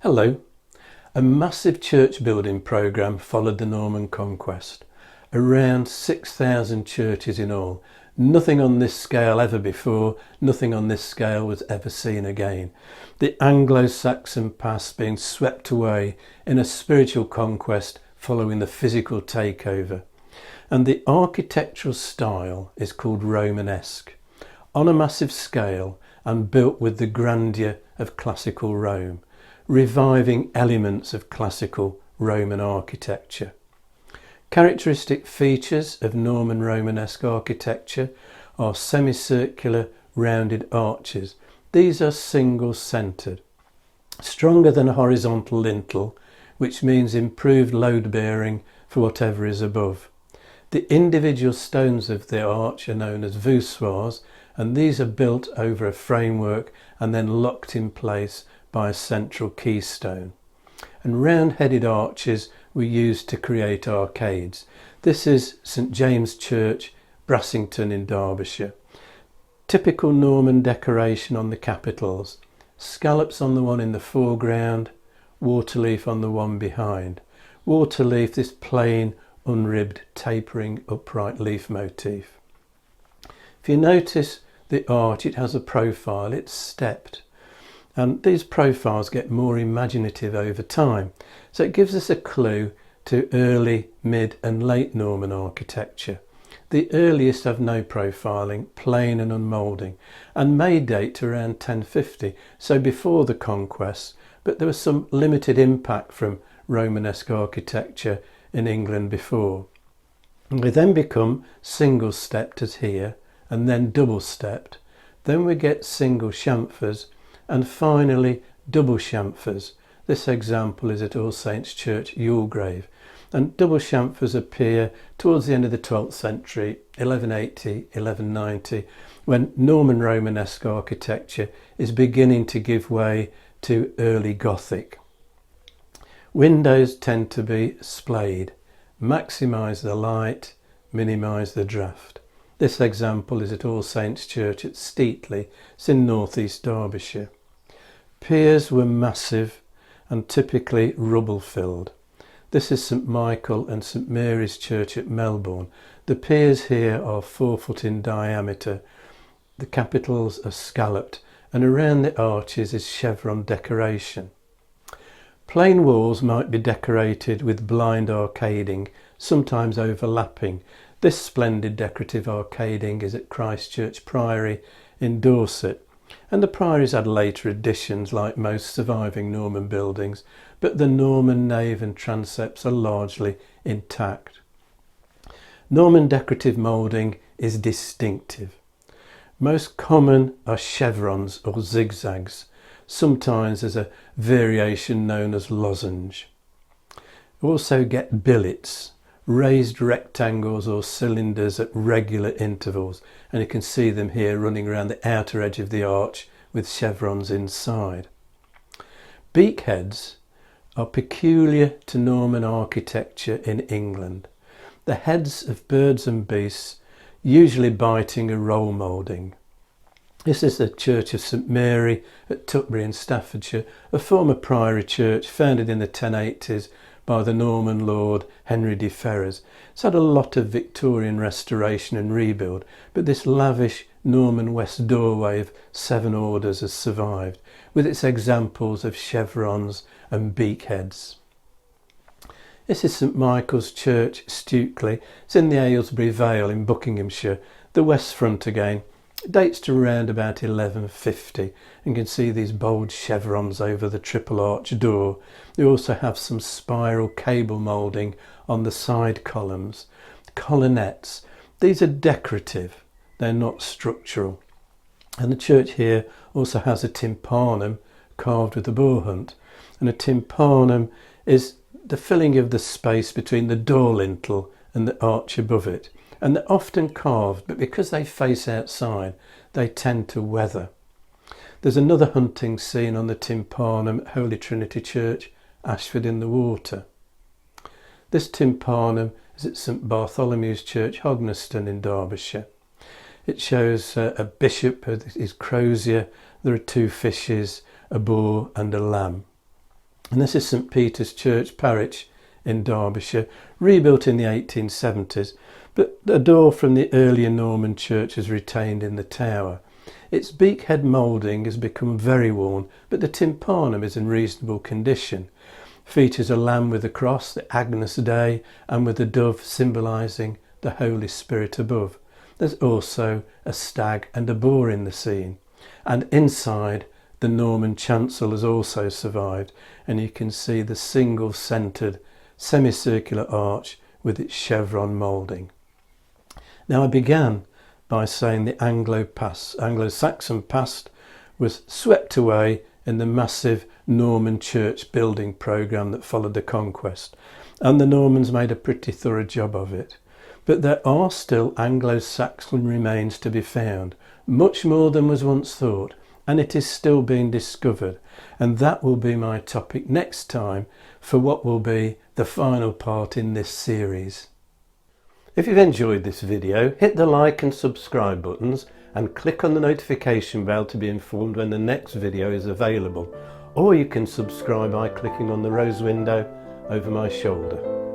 Hello. A massive church building programme followed the Norman conquest. Around 6,000 churches in all. Nothing on this scale ever before, nothing on this scale was ever seen again. The Anglo-Saxon past being swept away in a spiritual conquest following the physical takeover. And the architectural style is called Romanesque. On a massive scale and built with the grandeur of classical Rome, reviving elements of classical Roman architecture. Characteristic features of Norman Romanesque architecture are semicircular rounded arches. These are single-centred, stronger than a horizontal lintel, which means improved load bearing for whatever is above. The individual stones of the arch are known as voussoirs, and these are built over a framework and then locked in place by a central keystone. And round-headed arches were used to create arcades. This is St James Church, Brassington in Derbyshire. Typical Norman decoration on the capitals. Scallops on the one in the foreground, waterleaf on the one behind. Waterleaf, this plain, unribbed, tapering, upright leaf motif. If you notice the arch, it has a profile, it's stepped. And these profiles get more imaginative over time. So it gives us a clue to early, mid and late Norman architecture. The earliest have no profiling, plain and unmoulding, and may date to around 1050, so before the conquest, but there was some limited impact from Romanesque architecture in England before. And we then become single-stepped as here, and then double-stepped. Then we get single chamfers, and finally double chamfers. This example is at All Saints Church, Yulegrave, and double chamfers appear towards the end of the 12th century, 1180, 1190, when Norman Romanesque architecture is beginning to give way to early Gothic. Windows tend to be splayed, maximise the light, minimise the draft. This example is at All Saints Church at Steatley, it's in North East Derbyshire. Piers were massive and typically rubble filled. This is St Michael and St Mary's Church at Melbourne. The piers here are 4 foot in diameter. The capitals are scalloped and around the arches is chevron decoration. Plain walls might be decorated with blind arcading, sometimes overlapping. This splendid decorative arcading is at Christ Church Priory in Dorset. And the priories had later additions like most surviving Norman buildings, but the Norman nave and transepts are largely intact. Norman decorative moulding is distinctive. Most common are chevrons or zigzags, sometimes as a variation known as lozenge. You also get billets, raised rectangles or cylinders at regular intervals, and you can see them here running around the outer edge of the arch with chevrons inside. Beak heads are peculiar to Norman architecture in England. The heads of birds and beasts, usually biting a roll moulding. This is the Church of St Mary at Tutbury in Staffordshire, a former priory church founded in the 1080s by the Norman Lord Henry de Ferrers. It's had a lot of Victorian restoration and rebuild, but this lavish Norman west doorway of 7 orders has survived, with its examples of chevrons and beak heads. This is St Michael's Church, Stukeley. It's in the Aylesbury Vale in Buckinghamshire, the west front again. It dates to around about 1150, and you can see these bold chevrons over the triple arch door. You also have some spiral cable moulding on the side columns. Colonnettes, these are decorative, they're not structural. And the church here also has a tympanum carved with a boar hunt, and a tympanum is the filling of the space between the door lintel and the arch above it. And they're often carved, but because they face outside, they tend to weather. There's another hunting scene on the tympanum at Holy Trinity Church, Ashford in the Water. This tympanum is at St Bartholomew's Church, Hogneston in Derbyshire. It shows a bishop with his crozier, there are 2 fishes, a boar and a lamb. And this is St Peter's Church, Parish in Derbyshire, rebuilt in the 1870s, but a door from the earlier Norman church is retained in the tower. Its beakhead moulding has become very worn, but the tympanum is in reasonable condition. Features a lamb with a cross, the Agnus Dei, and with a dove symbolising the Holy Spirit above. There's also a stag and a boar in the scene. And inside, the Norman chancel has also survived, and you can see the single-centred semicircular arch with its chevron moulding. Now I began by saying the Anglo-Saxon past was swept away in the massive Norman church building programme that followed the conquest, and the Normans made a pretty thorough job of it. But there are still Anglo-Saxon remains to be found, much more than was once thought, and it is still being discovered, and that will be my topic next time for what will be the final part in this series. If you've enjoyed this video, hit the like and subscribe buttons and click on the notification bell to be informed when the next video is available, or you can subscribe by clicking on the rose window over my shoulder.